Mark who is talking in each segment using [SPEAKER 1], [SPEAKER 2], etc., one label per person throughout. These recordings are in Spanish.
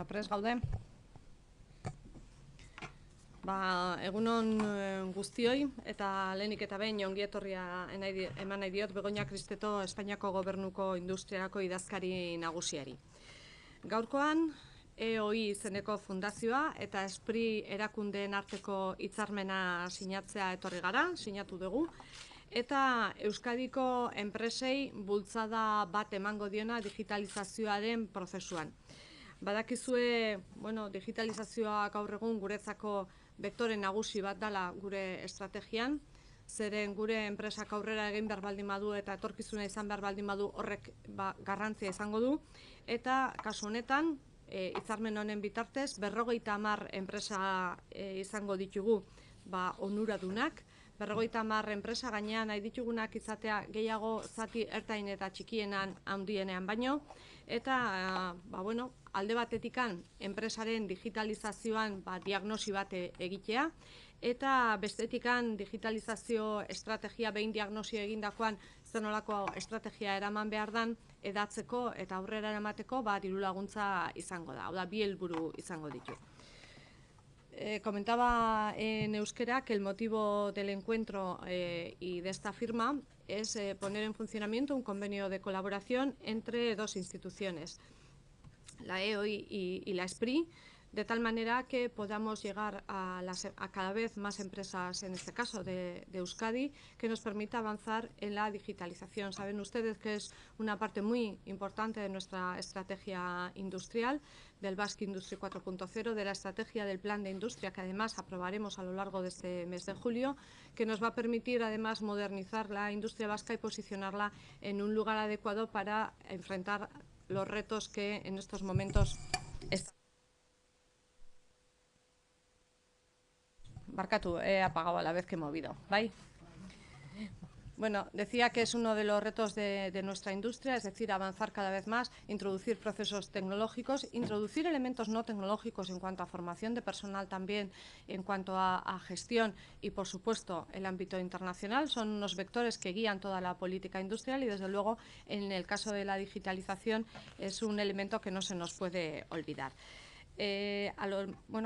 [SPEAKER 1] Prest gaude. Egunon guztioi eta lehenik eta behin ongi etorria eman nahi diot Begoña Kristeto Espainiako Gobernuko Industriako idazkari nagusiari. Gaurkoan EOI izeneko fundazioa eta Esprit erakundeen arteko hitzarmena sinatzea etorri gara, sinatu dugu, eta Euskadiko enpresei bultzada bat emango diona digitalizazioaren prozesuan. Badakizue, digitalizazioa gaur egun guretzako vektore nagusi bat dela gure estrategian, zeren gure enpresak aurrera egin behar baldin badu eta etorkizuna izan behar baldin badu horrek garrantzia izango du, eta kasu honetan, hitzarmen honen bitartez, 50 enpresa izango ditugu onuradunak, 50 enpresa gainean nahi ditugunak izatea gehiago zati ertain eta txikienan handienean baino, eta alde batetikan enpresaren digitalizazioan diagnosi bat egitea, eta bestetikan digitalizazio estrategia behin diagnosi egindakoan zer nolako estrategia eraman behar dan edatzeko eta aurrera eramateko diru laguntza izango da, hau da, bi helburu izango ditu. Comentaba en euskera que el motivo del encuentro y de esta firma es poner en funcionamiento un convenio de colaboración entre dos instituciones, la EOI y la Esprit, de tal manera que podamos llegar a cada vez más empresas, en este caso de Euskadi, que nos permita avanzar en la digitalización. Saben ustedes que es una parte muy importante de nuestra estrategia industrial, del Basque Industry 4.0, de la estrategia del Plan de Industria, que además aprobaremos a lo largo de este mes de julio, que nos va a permitir además modernizar la industria vasca y posicionarla en un lugar adecuado para enfrentar los retos que en estos momentos están. Barkatu, he apagado a la vez que he movido, ¿vale? Bueno, decía que es uno de los retos de nuestra industria, es decir, avanzar cada vez más, introducir procesos tecnológicos, introducir elementos no tecnológicos en cuanto a formación de personal también, en cuanto a gestión y, por supuesto, el ámbito internacional. Son unos vectores que guían toda la política industrial y, desde luego, en el caso de la digitalización es un elemento que no se nos puede olvidar.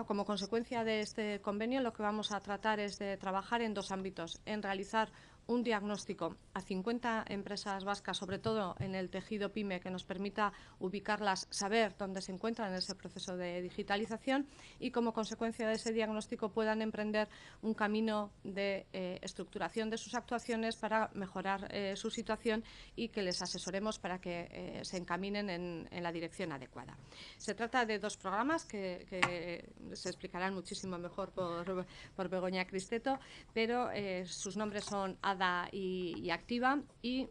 [SPEAKER 1] Como consecuencia de este convenio, lo que vamos a tratar es de trabajar en dos ámbitos, en realizar un diagnóstico a 50 empresas vascas, sobre todo en el tejido PYME, que nos permita ubicarlas, saber dónde se encuentran en ese proceso de digitalización y, como consecuencia de ese diagnóstico, puedan emprender un camino de estructuración de sus actuaciones para mejorar su situación y que les asesoremos para que se encaminen en la dirección adecuada. Se trata de dos programas que se explicarán muchísimo mejor por Begoña Kristeto, pero sus nombres son ADA y Activa, y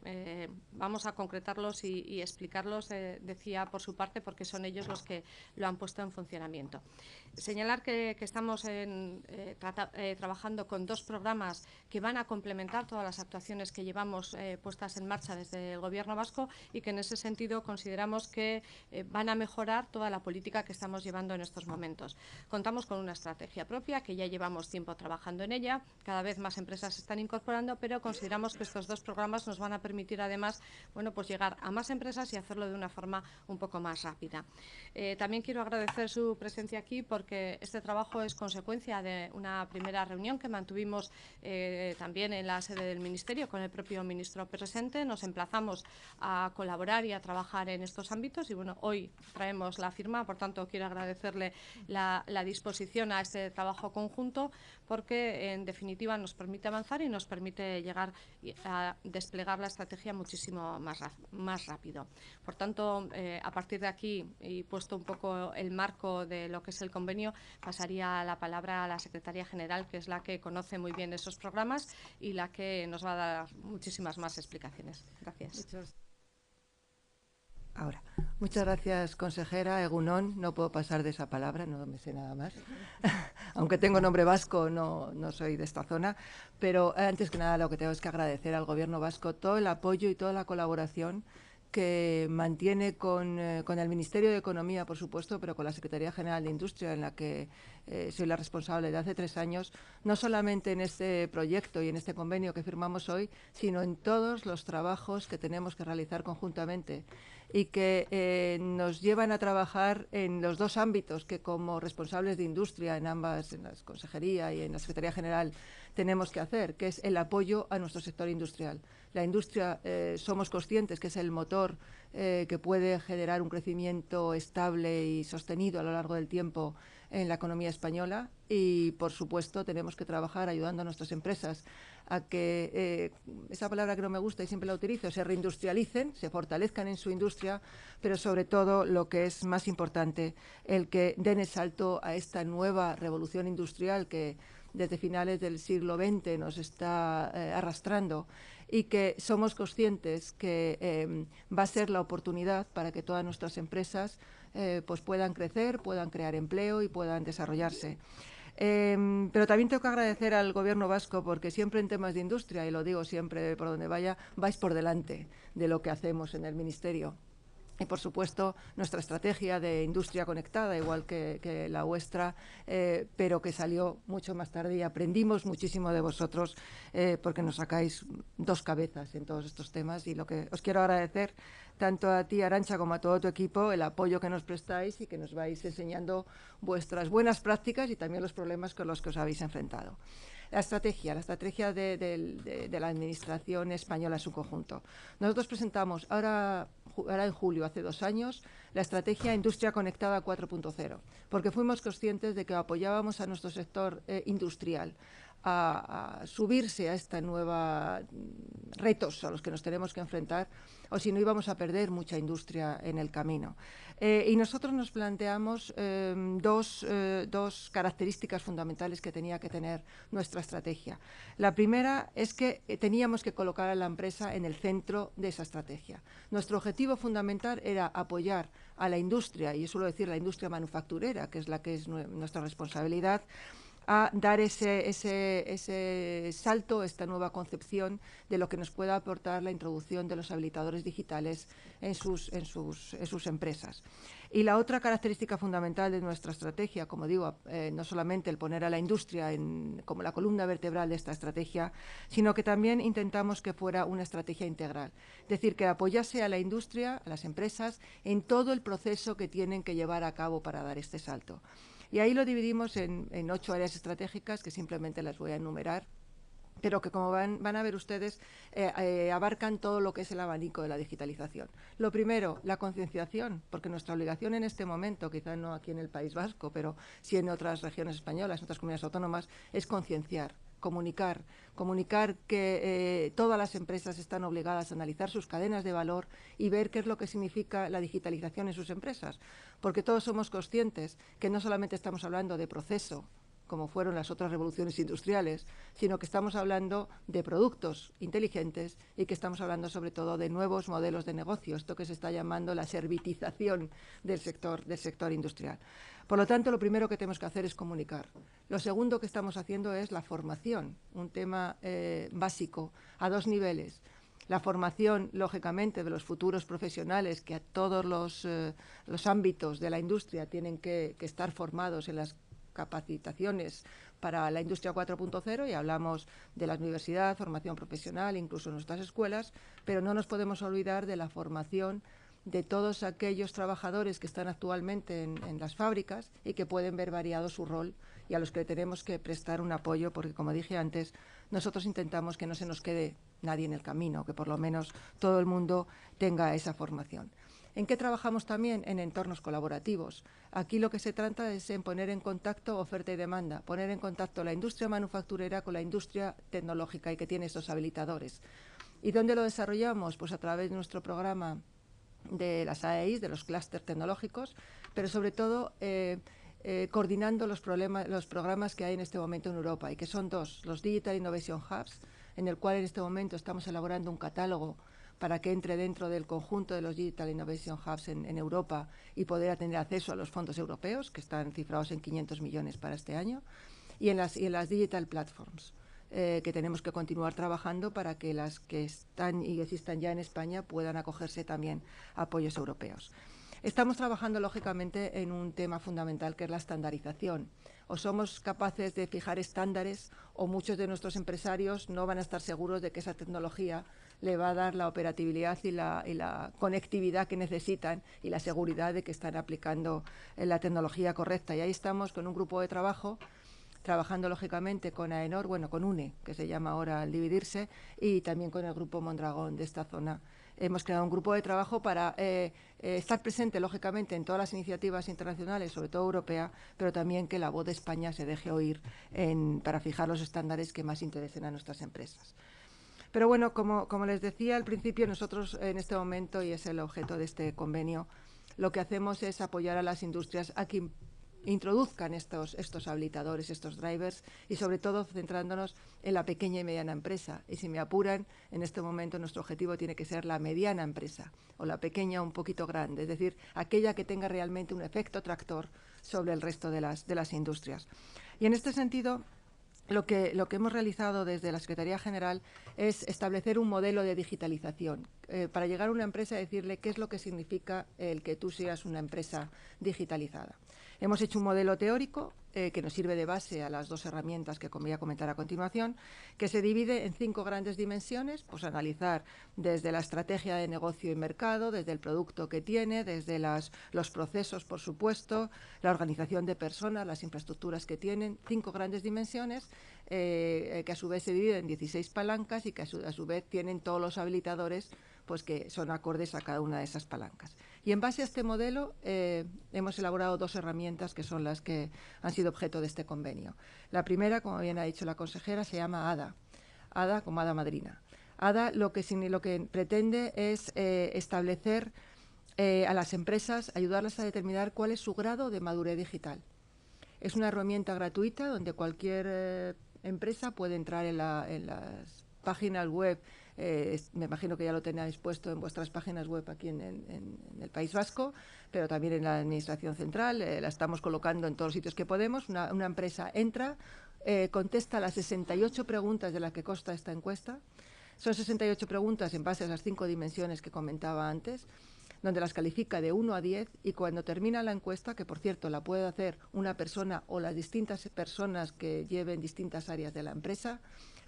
[SPEAKER 1] vamos a concretarlos y explicarlos, decía por su parte, porque son ellos los que lo han puesto en funcionamiento. Señalar que estamos trabajando con dos programas que van a complementar todas las actuaciones que llevamos puestas en marcha desde el Gobierno vasco y que en ese sentido consideramos que van a mejorar toda la política que estamos llevando en estos momentos. Contamos con una estrategia propia que ya llevamos tiempo trabajando en ella, cada vez más empresas se están incorporando, pero consideramos que estos dos programas nos van a permitir además llegar a más empresas y hacerlo de una forma un poco más rápida. También quiero agradecer su presencia aquí porque este trabajo es consecuencia de una primera reunión que mantuvimos también en la sede del Ministerio con el propio ministro presente. Nos emplazamos a colaborar y a trabajar en estos ámbitos y hoy traemos la firma, por tanto quiero agradecerle la disposición a este trabajo conjunto porque en definitiva nos permite avanzar y nos permite llegar a desplegar la estrategia muchísimo más rápido. Por tanto, a partir de aquí, y puesto un poco el marco de lo que es el convenio, pasaría la palabra a la Secretaría General, que es la que conoce muy bien esos programas y la que nos va a dar muchísimas más explicaciones. Gracias.
[SPEAKER 2] Ahora, muchas gracias, consejera. Egunon, no puedo pasar de esa palabra, no me sé nada más. Aunque tengo nombre vasco, no soy de esta zona, pero antes que nada lo que tengo es que agradecer al Gobierno vasco todo el apoyo y toda la colaboración que mantiene con el Ministerio de Economía, por supuesto, pero con la Secretaría General de Industria, en la que soy la responsable de hace 3 años, no solamente en este proyecto y en este convenio que firmamos hoy, sino en todos los trabajos que tenemos que realizar conjuntamente. y que nos llevan a trabajar en los dos ámbitos que como responsables de industria en ambas, en la Consejería y en la Secretaría General, tenemos que hacer, que es el apoyo a nuestro sector industrial. La industria somos conscientes que es el motor que puede generar un crecimiento estable y sostenido a lo largo del tiempo en la economía española y, por supuesto, tenemos que trabajar ayudando a nuestras empresas a que, esa palabra que no me gusta y siempre la utilizo, se reindustrialicen, se fortalezcan en su industria, pero sobre todo, lo que es más importante, el que den el salto a esta nueva revolución industrial que desde finales del siglo XX nos está arrastrando y que somos conscientes que va a ser la oportunidad para que todas nuestras empresas pues puedan crecer, puedan crear empleo y puedan desarrollarse. Pero también tengo que agradecer al Gobierno vasco porque siempre en temas de industria, y lo digo siempre por donde vaya, vais por delante de lo que hacemos en el Ministerio. Y, por supuesto, nuestra estrategia de industria conectada, igual que la vuestra, pero que salió mucho más tarde y aprendimos muchísimo de vosotros porque nos sacáis dos cabezas en todos estos temas. Y lo que os quiero agradecer, tanto a ti, Arantxa, como a todo tu equipo, el apoyo que nos prestáis y que nos vais enseñando vuestras buenas prácticas y también los problemas con los que os habéis enfrentado. La estrategia de la Administración española en su conjunto. Nosotros presentamos ahora en julio, hace 2 años, la estrategia Industria Conectada 4.0, porque fuimos conscientes de que apoyábamos a nuestro sector industrial a subirse a esta nueva retos a los que nos tenemos que enfrentar, o si no íbamos a perder mucha industria en el camino. Y nosotros nos planteamos dos características fundamentales que tenía que tener nuestra estrategia. La primera es que teníamos que colocar a la empresa en el centro de esa estrategia. Nuestro objetivo fundamental era apoyar a la industria, y yo suelo decir la industria manufacturera, que es la que es nuestra responsabilidad, a dar ese salto, esta nueva concepción de lo que nos pueda aportar la introducción de los habilitadores digitales en sus empresas. Y la otra característica fundamental de nuestra estrategia, como digo, no solamente el poner a la industria como la columna vertebral de esta estrategia, sino que también intentamos que fuera una estrategia integral. Es decir, que apoyase a la industria, a las empresas, en todo el proceso que tienen que llevar a cabo para dar este salto. Y ahí lo dividimos en 8 áreas estratégicas, que simplemente las voy a enumerar, pero que, como van a ver ustedes, abarcan todo lo que es el abanico de la digitalización. Lo primero, la concienciación, porque nuestra obligación en este momento, quizá no aquí en el País Vasco, pero sí en otras regiones españolas, en otras comunidades autónomas, es concienciar, comunicar que todas las empresas están obligadas a analizar sus cadenas de valor y ver qué es lo que significa la digitalización en sus empresas, porque todos somos conscientes que no solamente estamos hablando de proceso, como fueron las otras revoluciones industriales, sino que estamos hablando de productos inteligentes y que estamos hablando sobre todo de nuevos modelos de negocio, esto que se está llamando la servitización del sector industrial. Por lo tanto, lo primero que tenemos que hacer es comunicar. Lo segundo que estamos haciendo es la formación, un tema básico a 2 niveles. La formación, lógicamente, de los futuros profesionales que a todos los ámbitos de la industria tienen que estar formados en las capacitaciones para la industria 4.0 y hablamos de la universidad, formación profesional, incluso en nuestras escuelas, pero no nos podemos olvidar de la formación de todos aquellos trabajadores que están actualmente en las fábricas y que pueden ver variado su rol y a los que tenemos que prestar un apoyo porque, como dije antes, nosotros intentamos que no se nos quede nadie en el camino, que por lo menos todo el mundo tenga esa formación. ¿En qué trabajamos también? En entornos colaborativos. Aquí lo que se trata es en poner en contacto oferta y demanda, poner en contacto la industria manufacturera con la industria tecnológica y que tiene estos habilitadores. ¿Y dónde lo desarrollamos? Pues a través de nuestro programa de las AEIs, de los clústeres tecnológicos, pero sobre todo coordinando los programas que hay en este momento en Europa y que son 2, los Digital Innovation Hubs, en el cual en este momento estamos elaborando un catálogo para que entre dentro del conjunto de los Digital Innovation Hubs en Europa y poder tener acceso a los fondos europeos, que están cifrados en 500 millones para este año, y en las Digital Platforms, que tenemos que continuar trabajando para que las que están y existan ya en España puedan acogerse también a apoyos europeos. Estamos trabajando, lógicamente, en un tema fundamental que es la estandarización. O somos capaces de fijar estándares o muchos de nuestros empresarios no van a estar seguros de que esa tecnología le va a dar la operatividad y la conectividad que necesitan y la seguridad de que están aplicando la tecnología correcta. Y ahí estamos con un grupo de trabajo, trabajando lógicamente con AENOR, bueno, con UNE, que se llama ahora al dividirse, y también con el grupo Mondragón de esta zona. Hemos creado un grupo de trabajo para estar presente, lógicamente, en todas las iniciativas internacionales, sobre todo europea, pero también que la voz de España se deje oír para fijar los estándares que más interesen a nuestras empresas. Pero bueno, como les decía al principio, nosotros en este momento, y es el objeto de este convenio, lo que hacemos es apoyar a las industrias a que introduzcan estos habilitadores, estos drivers, y sobre todo centrándonos en la pequeña y mediana empresa. Y si me apuran, en este momento nuestro objetivo tiene que ser la mediana empresa, o la pequeña un poquito grande, es decir, aquella que tenga realmente un efecto tractor sobre el resto de las industrias. Y en este sentido, lo que hemos realizado desde la Secretaría General es establecer un modelo de digitalización para llegar a una empresa y decirle qué es lo que significa el que tú seas una empresa digitalizada. Hemos hecho un modelo teórico que nos sirve de base a las dos herramientas que voy a comentar a continuación, que se divide en 5 grandes dimensiones, pues analizar desde la estrategia de negocio y mercado, desde el producto que tiene, desde los procesos, por supuesto, la organización de personas, las infraestructuras que tienen, 5 grandes dimensiones que a su vez se dividen en 16 palancas y que a su vez tienen todos los habilitadores pues que son acordes a cada una de esas palancas. Y en base a este modelo hemos elaborado 2 herramientas que son las que han sido objeto de este convenio. La primera, como bien ha dicho la consejera, se llama ADA, ADA como Hada Madrina. ADA lo que pretende es establecer a las empresas, ayudarlas a determinar cuál es su grado de madurez digital. Es una herramienta gratuita donde cualquier empresa puede entrar en las páginas web. Me imagino que ya lo tenéis puesto en vuestras páginas web aquí en el País Vasco, pero también en la Administración Central. La estamos colocando en todos los sitios que podemos. Una empresa entra, contesta las 68 preguntas de las que consta esta encuesta. Son 68 preguntas en base a esas 5 dimensiones que comentaba antes, donde las califica de 1 a 10 y cuando termina la encuesta, que por cierto la puede hacer una persona o las distintas personas que lleven distintas áreas de la empresa,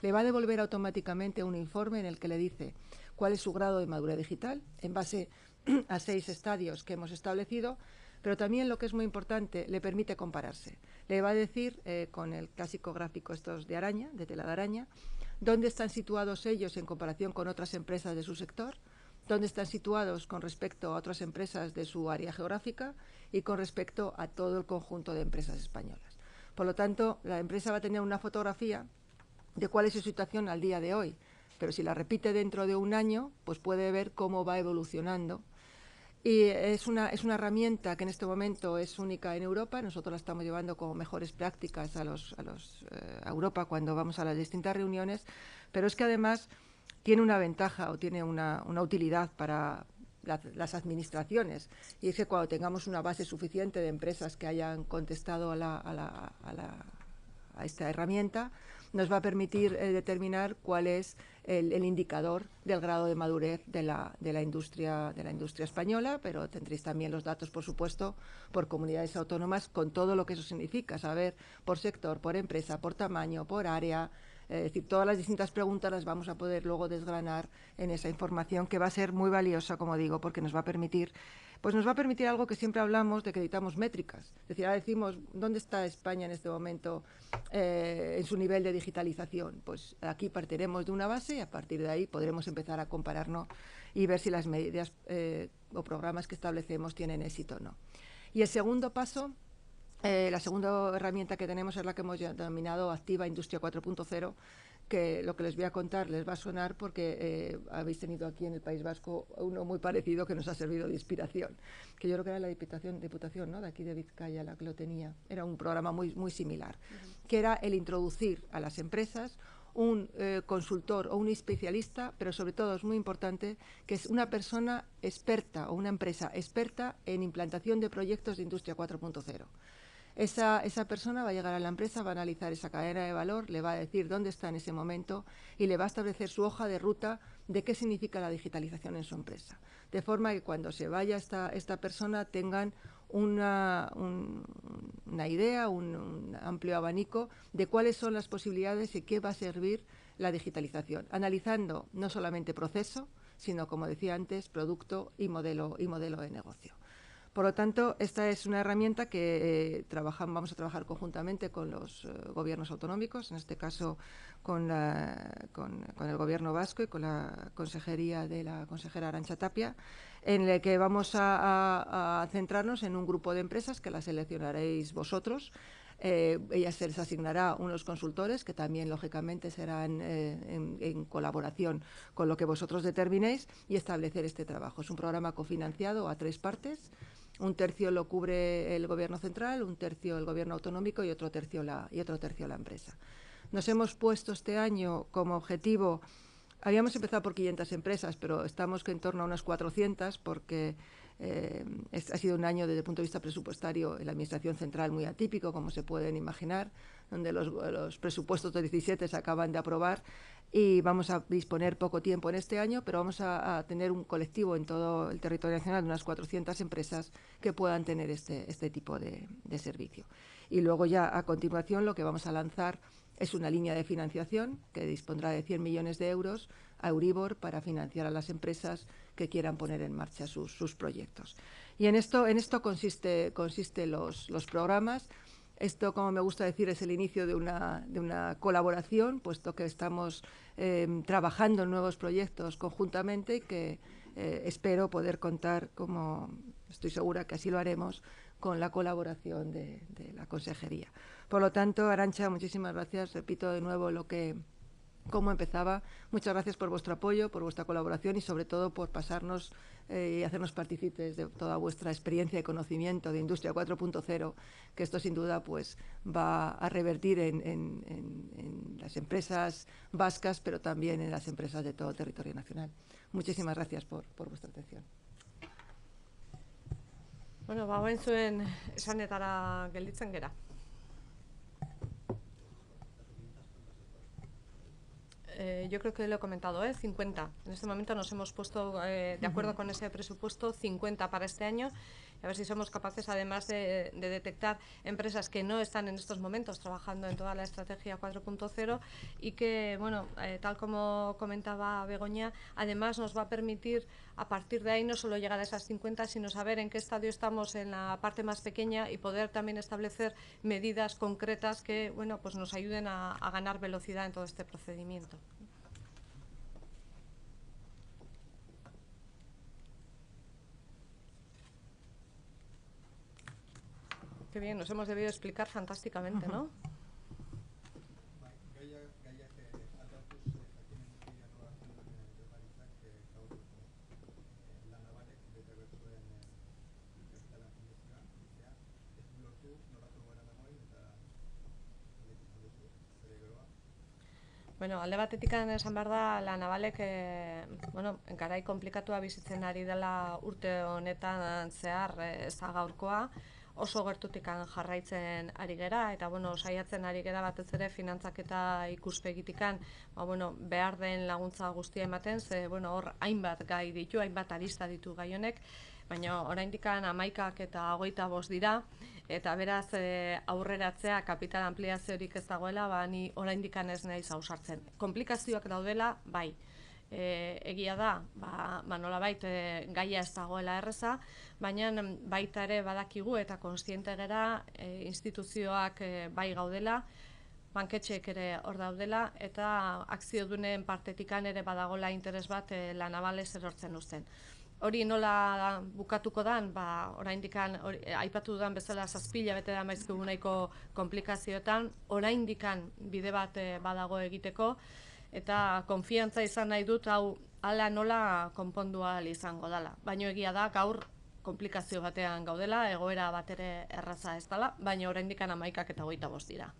[SPEAKER 2] le va a devolver automáticamente un informe en el que le dice cuál es su grado de madurez digital en base a 6 estadios que hemos establecido, pero también lo que es muy importante, le permite compararse. Le va a decir, con el clásico gráfico estos de araña, de tela de araña, dónde están situados ellos en comparación con otras empresas de su sector, dónde están situados con respecto a otras empresas de su área geográfica y con respecto a todo el conjunto de empresas españolas. Por lo tanto, la empresa va a tener una fotografía de cuál es su situación al día de hoy, pero si la repite dentro de un año, pues puede ver cómo va evolucionando. Y es una herramienta que en este momento es única en Europa. Nosotros la estamos llevando como mejores prácticas a Europa cuando vamos a las distintas reuniones, pero es que además tiene una ventaja o tiene una utilidad para las administraciones, y es que cuando tengamos una base suficiente de empresas que hayan contestado a esta herramienta, nos va a permitir determinar cuál es el indicador del grado de madurez de la industria española, pero tendréis también los datos, por supuesto, por comunidades autónomas, con todo lo que eso significa, saber por sector, por empresa, por tamaño, por área. Es decir, todas las distintas preguntas las vamos a poder luego desgranar en esa información que va a ser muy valiosa, como digo, porque nos va a permitir algo que siempre hablamos de que necesitamos métricas. Es decir, ahora decimos, ¿dónde está España en este momento en su nivel de digitalización? Pues aquí partiremos de una base y a partir de ahí podremos empezar a compararnos y ver si las medidas o programas que establecemos tienen éxito o no. Y el segundo paso, la segunda herramienta que tenemos es la que hemos denominado Activa Industria 4.0, que lo que les voy a contar les va a sonar porque habéis tenido aquí en el País Vasco uno muy parecido que nos ha servido de inspiración, que yo creo que era la Diputación, ¿no?, de aquí de Vizcaya la que lo tenía. Era un programa muy similar, que era el introducir a las empresas un consultor o un especialista, pero sobre todo es muy importante que es una persona experta o una empresa experta en implantación de proyectos de Industria 4.0. Esa persona va a llegar a la empresa, va a analizar esa cadena de valor, le va a decir dónde está en ese momento y le va a establecer su hoja de ruta de qué significa la digitalización en su empresa. De forma que cuando se vaya esta persona tengan una idea, un amplio abanico de cuáles son las posibilidades y qué va a servir la digitalización, analizando no solamente proceso, sino, como decía antes, producto y modelo de negocio. Por lo tanto, esta es una herramienta que vamos a trabajar conjuntamente con los gobiernos autonómicos, en este caso con el Gobierno vasco y con la consejería de la consejera Arantxa Tapia, en el que vamos a centrarnos en un grupo de empresas que las seleccionaréis vosotros. Ellas se les asignará unos consultores que también, lógicamente, serán en colaboración con lo que vosotros determinéis y establecer este trabajo. Es un programa cofinanciado a 3 partes. Un tercio lo cubre el Gobierno central, un tercio el Gobierno autonómico y otro tercio la empresa. Nos hemos puesto este año como objetivo, habíamos empezado por 500 empresas, pero estamos en torno a unas 400 porque ha sido un año desde el punto de vista presupuestario en la Administración Central muy atípico, como se pueden imaginar, donde los presupuestos de 17 se acaban de aprobar y vamos a disponer poco tiempo en este año, pero vamos a tener un colectivo en todo el territorio nacional de unas 400 empresas que puedan tener este tipo de servicio. Y luego ya a continuación lo que vamos a lanzar es una línea de financiación que dispondrá de 100 millones de euros a Euribor para financiar a las empresas que quieran poner en marcha sus proyectos. Y en esto consiste los programas. Esto, como me gusta decir, es el inicio de una colaboración, puesto que estamos trabajando en nuevos proyectos conjuntamente y que espero poder contar, como estoy segura que así lo haremos, con la colaboración de la consejería. Por lo tanto, Arantxa, muchísimas gracias. Repito de nuevo cómo empezaba. Muchas gracias por vuestro apoyo, por vuestra colaboración y sobre todo por pasarnos y hacernos partícipes de toda vuestra experiencia y conocimiento de Industria 4.0, que esto sin duda pues va a revertir en las empresas vascas, pero también en las empresas de todo el territorio nacional. Muchísimas gracias por vuestra atención.
[SPEAKER 1] Bueno, hauen zuen esanetara gelditzen gera. Yo creo que lo he comentado, 50. En este momento nos hemos puesto de acuerdo con ese presupuesto, 50 para este año. A ver si somos capaces, además de detectar empresas que no están en estos momentos trabajando en toda la estrategia 4.0 y que, bueno, tal como comentaba Begoña, además nos va a permitir a partir de ahí no solo llegar a esas 50, sino saber en qué estadio estamos en la parte más pequeña y poder también establecer medidas concretas que, bueno, pues nos ayuden a ganar velocidad en todo este procedimiento. Qué bien, nos hemos debido explicar fantásticamente, ¿no? Bueno, alde batetik esan behar da, La Navalek, bueno, garai komplikatua bizitzen ari dela urte honetan zehar, ez da gaurkoa, oso gertutik jarraitzen ari gera, eta bueno, saiatzen ari gera batez ere finantzaketa ikuspegitikan, bueno, behar den laguntza guztia ematen, ze bueno, hor hainbat gai ditu, hainbat arista ditu gai honek, baina oraindik 11 eta 25 dira, eta beraz aurreratzea kapital ampliaziorik ez dagoela, ni oraindik ez naiz ausartzen. Konplikazioak daudela, bai. Egia da, nolabait gaia ez dagoela erreza, baina baita ere badakigu eta kontziente gera instituzioak bai gaudela, banketxeek ere hor daudela, eta akziodunen partetikan ere badagola interes bat La Navalez erortzen uzten. Hori nola bukatuko dan, oraindik aipatu dudan bezala 7 hilabete da maizkigu nahiko konplikazioetan, oraindik bide bat badago egiteko, eta konfiantza izan nahi dut hau hala nola konpondu ahal izango dela. Baina egia da gaur konplikazio batean gaudela, egoera bat ere erraza ez dela, baina oraindik 11 eta 25 dira.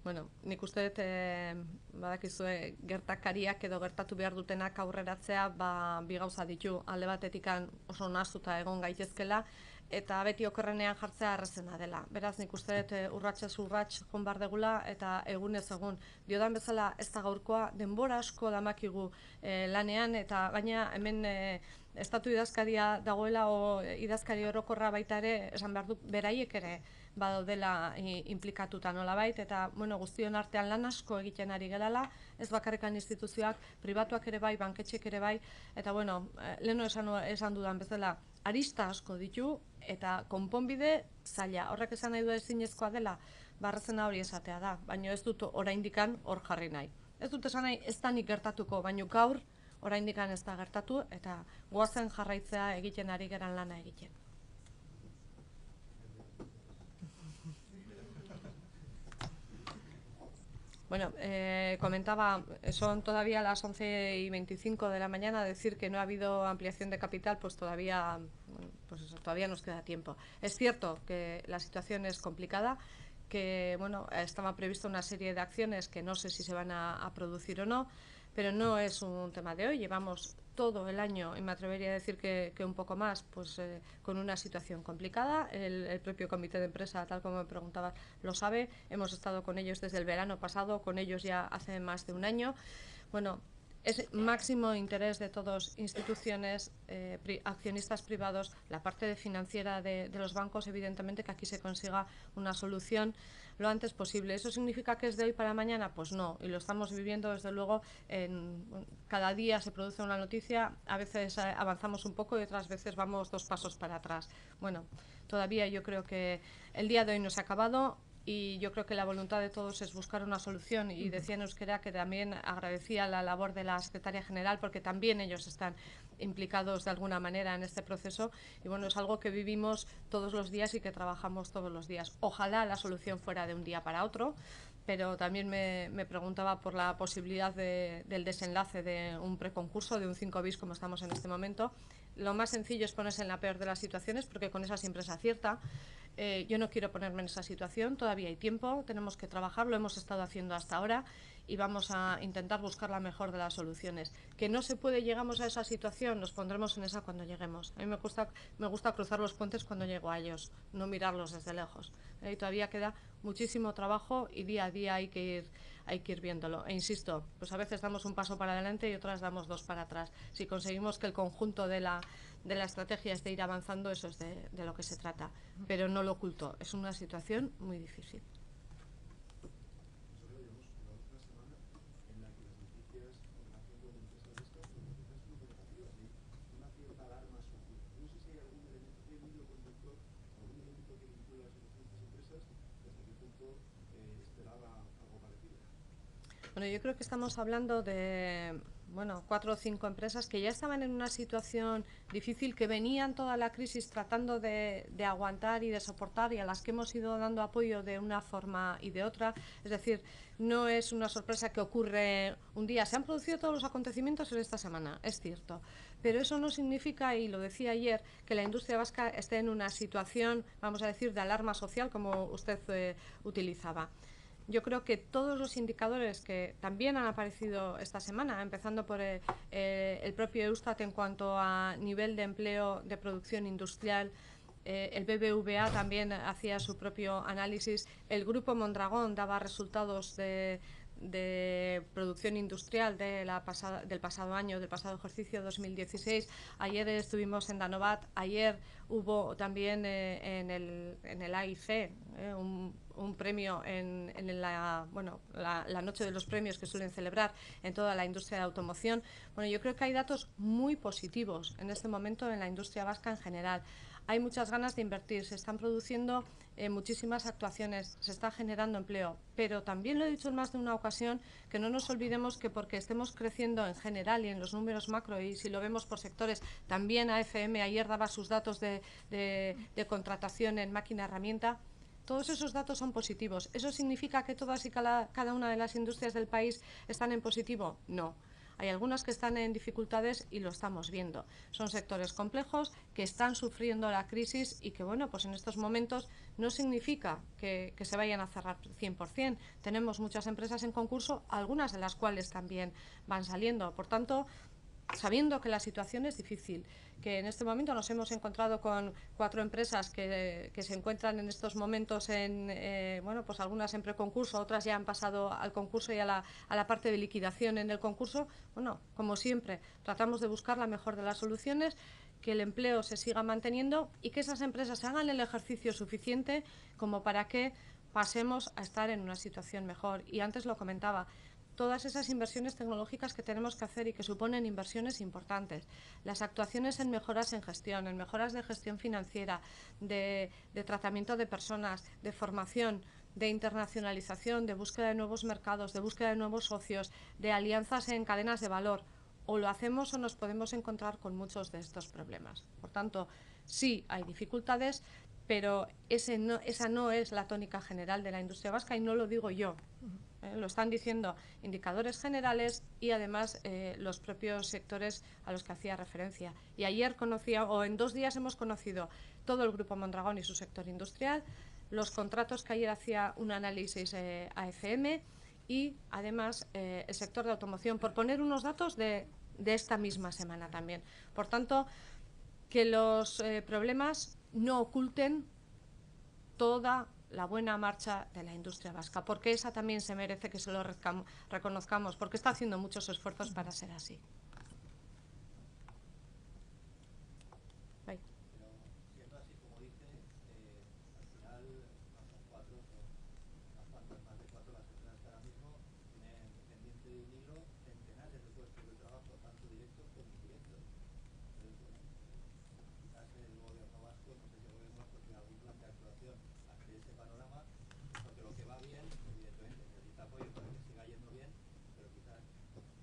[SPEAKER 1] Bueno, nik uste dut badakizue gertakariak edo gertatu behar dutenak aurreratzea bi gauza ditu. Alde batetik oso nahastuta egon gaitezkela eta beti okerrenean jartzea errazena dela. Beraz, nik uste dut urratsez urrats joan behar degula eta egunez egun. Diodan bezala ez da gaurkoa, denbora asko damakigu lanean, eta baina hemen estatu idazkaria dagoela o idazkari orokorra baita ere, esan behar du, beraiek ere badaudela implikatuta nolabait, eta bueno, guztion artean lan asko egiten ari gelala, ez bakarrikan instituzioak, pribatuak ere bai, banketxek ere bai, eta bueno, leheno esan dudan bezala, arista asko ditu eta konponbide zaila. Horrek esan nahi du ezinezkoa dela, barrezena hori esatea da, baina ez dut oraindikan hor jarri nahi. Ez dut esan nahi ez da nik gertatuko, baina gaur oraindikan ez da gertatu eta goazen jarraitzea egiten ari geran lana egiten. Bueno, comentaba, son todavía las 11:25 de la mañana, decir que no ha habido ampliación de capital, pues todavía, pues eso, todavía nos queda tiempo. Es cierto que la situación es complicada, que bueno, estaba prevista una serie de acciones que no sé si se van a producir o no, pero no es un tema de hoy. Llevamos todo el año, y me atrevería a decir que un poco más, pues con una situación complicada. El propio comité de empresa, tal como me preguntabas, lo sabe. Hemos estado con ellos desde el verano pasado, con ellos ya hace más de un año. Bueno, es máximo interés de todas instituciones, accionistas privados, la parte financiera de los bancos, evidentemente, que aquí se consiga una solución lo antes posible. ¿Eso significa que es de hoy para mañana? Pues no, y lo estamos viviendo desde luego. Cada día se produce una noticia, a veces avanzamos un poco y otras veces vamos 2 pasos para atrás. Bueno, todavía yo creo que el día de hoy no se ha acabado. Y yo creo que la voluntad de todos es buscar una solución, y decía en euskera que también agradecía la labor de la Secretaria General, porque también ellos están implicados de alguna manera en este proceso, y bueno, es algo que vivimos todos los días y que trabajamos todos los días. Ojalá la solución fuera de un día para otro, pero también me preguntaba por la posibilidad del desenlace de un preconcurso, de un 5 bis como estamos en este momento. Lo más sencillo es ponerse en la peor de las situaciones, porque con esa siempre se acierta. Yo no quiero ponerme en esa situación, todavía hay tiempo, tenemos que trabajar, lo hemos estado haciendo hasta ahora y vamos a intentar buscar la mejor de las soluciones. Que no se puede, llegamos a esa situación, nos pondremos en esa cuando lleguemos. A mí me gusta cruzar los puentes cuando llego a ellos, no mirarlos desde lejos. Y todavía queda muchísimo trabajo y día a día hay que ir viéndolo. E insisto, pues a veces damos un paso para adelante y otras damos 2 para atrás. Si conseguimos que el conjunto de la estrategia es de ir avanzando, eso es de lo que se trata. Pero no lo oculto, es una situación muy difícil. Bueno, yo creo que estamos hablando de 4 o 5 empresas que ya estaban en una situación difícil, que venían toda la crisis tratando de aguantar y de soportar, y a las que hemos ido dando apoyo de una forma y de otra. Es decir, no es una sorpresa que ocurre un día. Se han producido todos los acontecimientos en esta semana, es cierto, pero eso no significa, y lo decía ayer, que la industria vasca esté en una situación, vamos a decir, de alarma social, como usted utilizaba. Yo creo que todos los indicadores que también han aparecido esta semana, empezando por el propio Eustat en cuanto a nivel de empleo, de producción industrial, el BBVA también hacía su propio análisis, el Grupo Mondragón daba resultados de producción industrial del pasado año, del pasado ejercicio 2016. Ayer estuvimos en Danovat, ayer hubo también en el AIC un premio en la noche de los premios que suelen celebrar en toda la industria de automoción. Bueno, yo creo que hay datos muy positivos en este momento en la industria vasca en general. Hay muchas ganas de invertir, se están produciendo muchísimas actuaciones, se está generando empleo, pero también lo he dicho en más de una ocasión, que no nos olvidemos que porque estemos creciendo en general y en los números macro, y si lo vemos por sectores, también AFM ayer daba sus datos de contratación en máquina herramienta. Todos esos datos son positivos. ¿Eso significa que todas y cada una de las industrias del país están en positivo? No. Hay algunas que están en dificultades y lo estamos viendo. Son sectores complejos que están sufriendo la crisis y que, bueno, pues en estos momentos no significa que se vayan a cerrar 100%. Tenemos muchas empresas en concurso, algunas de las cuales también van saliendo. Por tanto, sabiendo que la situación es difícil, que en este momento nos hemos encontrado con 4 empresas que se encuentran en estos momentos bueno, pues algunas en preconcurso, otras ya han pasado al concurso y a la parte de liquidación en el concurso. Bueno, como siempre, tratamos de buscar la mejor de las soluciones, que el empleo se siga manteniendo y que esas empresas hagan el ejercicio suficiente como para que pasemos a estar en una situación mejor. Y antes lo comentaba, todas esas inversiones tecnológicas que tenemos que hacer y que suponen inversiones importantes, las actuaciones en mejoras en gestión, en mejoras de gestión financiera, de tratamiento de personas, de formación, de internacionalización, de búsqueda de nuevos mercados, de búsqueda de nuevos socios, de alianzas en cadenas de valor. O lo hacemos o nos podemos encontrar con muchos de estos problemas. Por tanto, sí hay dificultades, pero esa no es la tónica general de la industria vasca y no lo digo yo. Lo están diciendo indicadores generales y además los propios sectores a los que hacía referencia. Y ayer en 2 días hemos conocido todo el Grupo Mondragón y su sector industrial, los contratos que ayer hacía un análisis AFM y además el sector de automoción, por poner unos datos de esta misma semana también. Por tanto, que los problemas no oculten toda la buena marcha de la industria vasca, porque esa también se merece que se lo reconozcamos, porque está haciendo muchos esfuerzos para ser así. Bye.
[SPEAKER 3] Pero siendo así como dice, al final no son 4, son más de 4 las empresas que ahora mismo tienen pendiente de un hilo centenares de puestos de trabajo, tanto directos como indirectos. Entonces, bueno, quizás el gobierno vasco, no sé si el gobierno vasco tiene algún plan de actuación ante ese panorama, porque lo que va bien, evidentemente, necesita apoyo para que siga yendo bien, pero quizás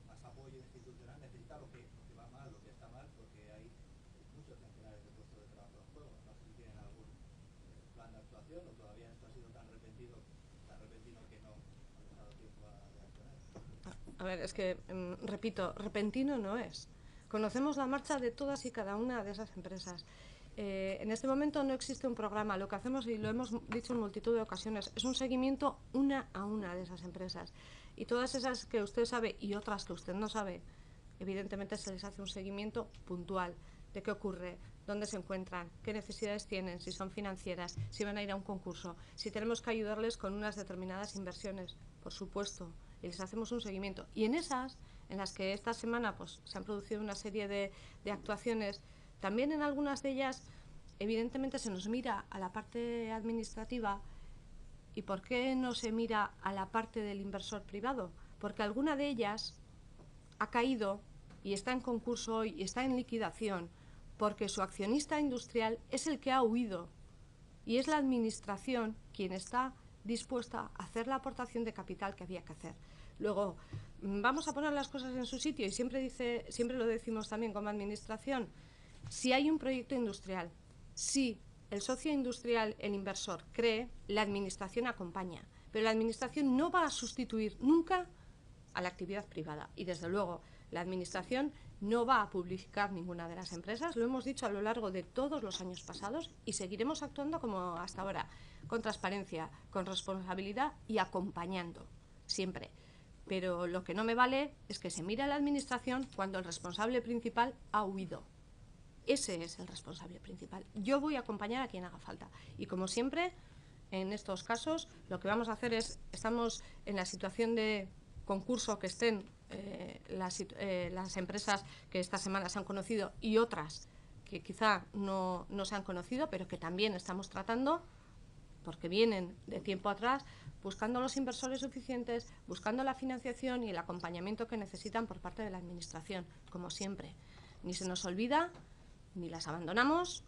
[SPEAKER 3] más apoyo institucional necesita lo que va mal, lo que está mal, porque hay muchos centenares de puestos de trabajo en juego. No sé si tienen algún plan de actuación o todavía esto ha sido tan repentino que no han dado tiempo a reaccionar.
[SPEAKER 1] A ver, es que, repito, repentino no es. Conocemos la marcha de todas y cada una de esas empresas. En este momento no existe un programa. Lo que hacemos, y lo hemos dicho en multitud de ocasiones, es un seguimiento una a una de esas empresas. Y todas esas que usted sabe y otras que usted no sabe, evidentemente se les hace un seguimiento puntual de qué ocurre, dónde se encuentran, qué necesidades tienen, si son financieras, si van a ir a un concurso, si tenemos que ayudarles con unas determinadas inversiones, por supuesto, y les hacemos un seguimiento. Y en esas, en las que esta semana pues, se han producido una serie de actuaciones, también en algunas de ellas, evidentemente se nos mira a la parte administrativa. ¿Y por qué no se mira a la parte del inversor privado? Porque alguna de ellas ha caído y está en concurso hoy y está en liquidación porque su accionista industrial es el que ha huido y es la administración quien está dispuesta a hacer la aportación de capital que había que hacer. Luego, vamos a poner las cosas en su sitio y siempre lo decimos también como administración, si hay un proyecto industrial, si el socio industrial, el inversor, cree, la administración acompaña, pero la administración no va a sustituir nunca a la actividad privada y desde luego la administración no va a publificar ninguna de las empresas, lo hemos dicho a lo largo de todos los años pasados y seguiremos actuando como hasta ahora, con transparencia, con responsabilidad y acompañando, siempre. Pero lo que no me vale es que se mire a la administración cuando el responsable principal ha huido. Ese es el responsable principal. Yo voy a acompañar a quien haga falta. Y como siempre, en estos casos, lo que vamos a hacer es, estamos en la situación de concurso que estén las empresas que esta semana se han conocido y otras que quizá no se han conocido, pero que también estamos tratando, porque vienen de tiempo atrás, buscando los inversores suficientes, buscando la financiación y el acompañamiento que necesitan por parte de la administración, como siempre. Ni se nos olvida, ni las abandonamos,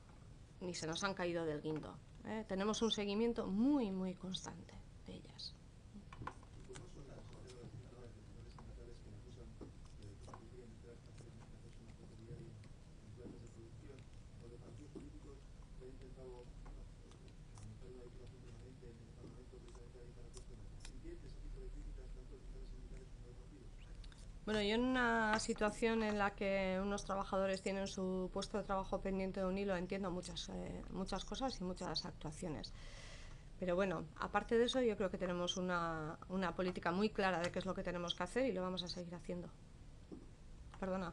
[SPEAKER 1] ni se nos han caído del guindo. Tenemos un seguimiento muy, muy constante de ellas. Bueno, yo en una situación en la que unos trabajadores tienen su puesto de trabajo pendiente de un hilo entiendo muchas cosas y muchas actuaciones. Pero bueno, aparte de eso yo creo que tenemos una política muy clara de qué es lo que tenemos que hacer y lo vamos a seguir haciendo. Perdona.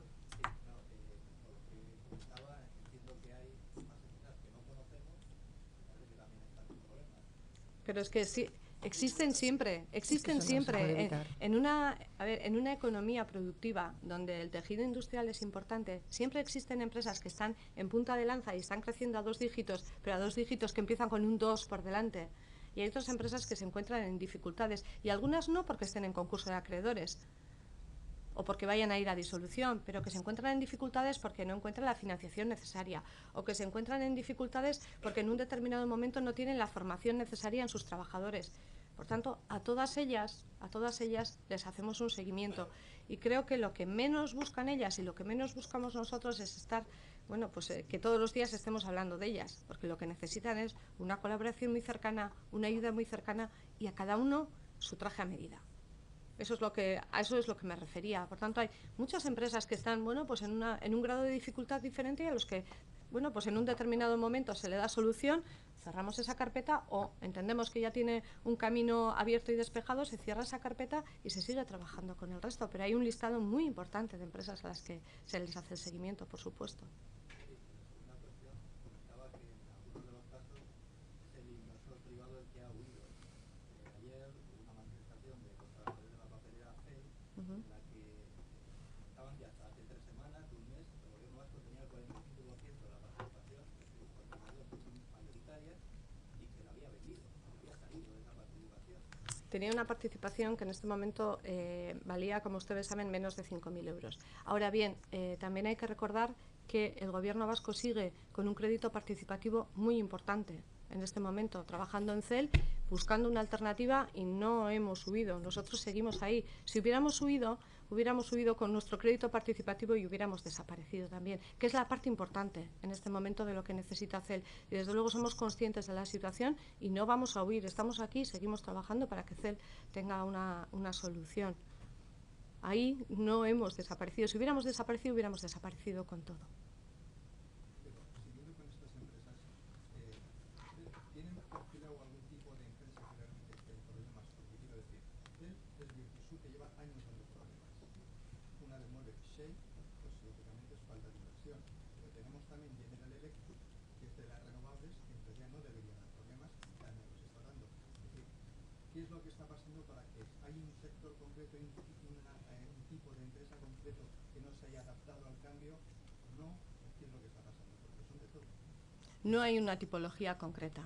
[SPEAKER 1] Pero es que sí, existen siempre
[SPEAKER 2] eso no se puede evitar.
[SPEAKER 1] en una economía productiva donde el tejido industrial es importante, siempre existen empresas que están en punta de lanza y están creciendo a 2 dígitos, pero a 2 dígitos que empiezan con un 2 por delante. Y hay otras empresas que se encuentran en dificultades, y algunas no porque estén en concurso de acreedores o porque vayan a ir a disolución, pero que se encuentran en dificultades porque no encuentran la financiación necesaria, o que se encuentran en dificultades porque en un determinado momento no tienen la formación necesaria en sus trabajadores. Por tanto, a todas ellas les hacemos un seguimiento, y creo que lo que menos buscan ellas y lo que menos buscamos nosotros es estar, bueno, pues que todos los días estemos hablando de ellas, porque lo que necesitan es una colaboración muy cercana, una ayuda muy cercana, y a cada uno su traje a medida. A eso es lo que me refería. Por tanto, hay muchas empresas que están, bueno, pues en un grado de dificultad diferente, a los que, bueno, pues en un determinado momento se le da solución, cerramos esa carpeta, o entendemos que ya tiene un camino abierto y despejado, se cierra esa carpeta y se sigue trabajando con el resto. Pero hay un listado muy importante de empresas a las que se les hace el seguimiento, por supuesto.
[SPEAKER 3] Una cuestión, comentaba que en algunos de los casos es el inversor privado el que ha huido. Ayer hubo una manifestación de los trabajadores de la papelera FEI en la que estaban ya hasta hace 3 semanas, un mes, el gobierno vasco tenía el 45% de la participación, es decir, participación mayoritaria, y que la había vendido, había salido de esa participación.
[SPEAKER 1] Tenía una participación que en este momento valía, como ustedes saben, menos de 5.000 euros. Ahora bien, también hay que recordar que el Gobierno vasco sigue con un crédito participativo muy importante en este momento, trabajando en CEL, buscando una alternativa, y no hemos huido. Nosotros seguimos ahí. Si hubiéramos huido con nuestro crédito participativo y hubiéramos desaparecido también, que es la parte importante en este momento de lo que necesita CEL. Y desde luego somos conscientes de la situación y no vamos a huir. Estamos aquí y seguimos trabajando para que CEL tenga una solución. Ahí no hemos desaparecido. Si hubiéramos desaparecido con todo.
[SPEAKER 4] Pero siguiendo con estas empresas, ¿tienen perfilado algún tipo de empresa que realmente esté en problemas? Porque quiero decir, él es Virtusu, que lleva años dando problemas. Una de mueve Shell, pues lógicamente es falta de inversión. Pero tenemos también General Electric, que es de las renovables, que en teoría no debería dar problemas, y también los está dando. Es decir, ¿qué es lo que está pasando para que haya un sector concreto y un tipo de empresa concreto que no se haya adaptado al cambio? No, ¿qué es lo que está pasando? Porque son de todo.
[SPEAKER 1] No hay una tipología concreta.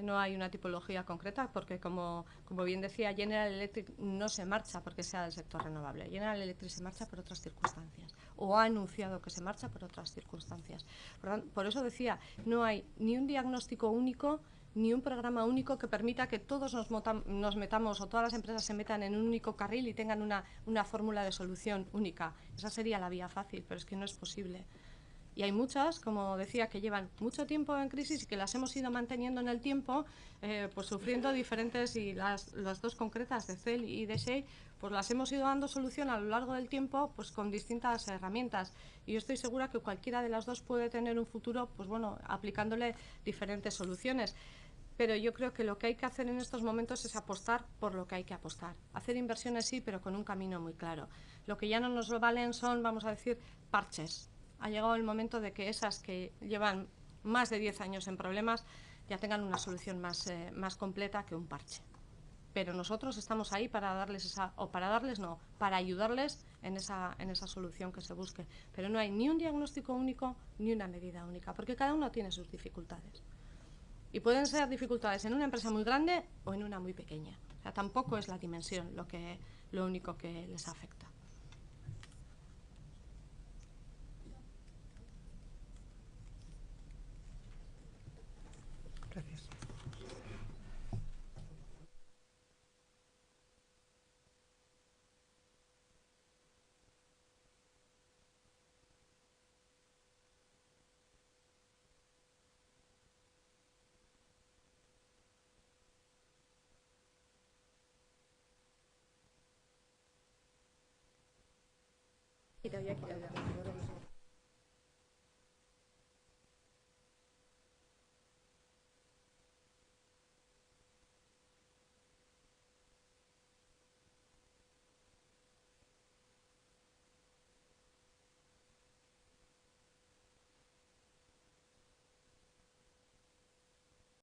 [SPEAKER 1] No hay una tipología concreta porque, como bien decía, General Electric no se marcha porque sea del sector renovable. General Electric se marcha por otras circunstancias, o ha anunciado que se marcha por otras circunstancias. Por eso decía, no hay ni un diagnóstico único ni un programa único que permita que todos nos metamos, o todas las empresas se metan en un único carril y tengan una fórmula de solución única. Esa sería la vía fácil, pero es que no es posible. Y hay muchas, como decía, que llevan mucho tiempo en crisis y que las hemos ido manteniendo en el tiempo, pues sufriendo diferentes, y las dos concretas de CEL y de SHE, pues las hemos ido dando solución a lo largo del tiempo, pues con distintas herramientas. Y yo estoy segura que cualquiera de las dos puede tener un futuro, pues bueno, aplicándole diferentes soluciones. Pero yo creo que lo que hay que hacer en estos momentos es apostar por lo que hay que apostar. Hacer inversiones sí, pero con un camino muy claro. Lo que ya no nos valen son, vamos a decir, parches. Ha llegado el momento de que esas que llevan más de 10 años en problemas ya tengan una solución más completa que un parche. Pero nosotros estamos ahí para darles para ayudarles en esa solución que se busque. Pero no hay ni un diagnóstico único ni una medida única, porque cada uno tiene sus dificultades. Y pueden ser dificultades en una empresa muy grande o en una muy pequeña. O sea, tampoco es la dimensión lo único que les afecta.
[SPEAKER 2] Gracias.
[SPEAKER 1] Quita.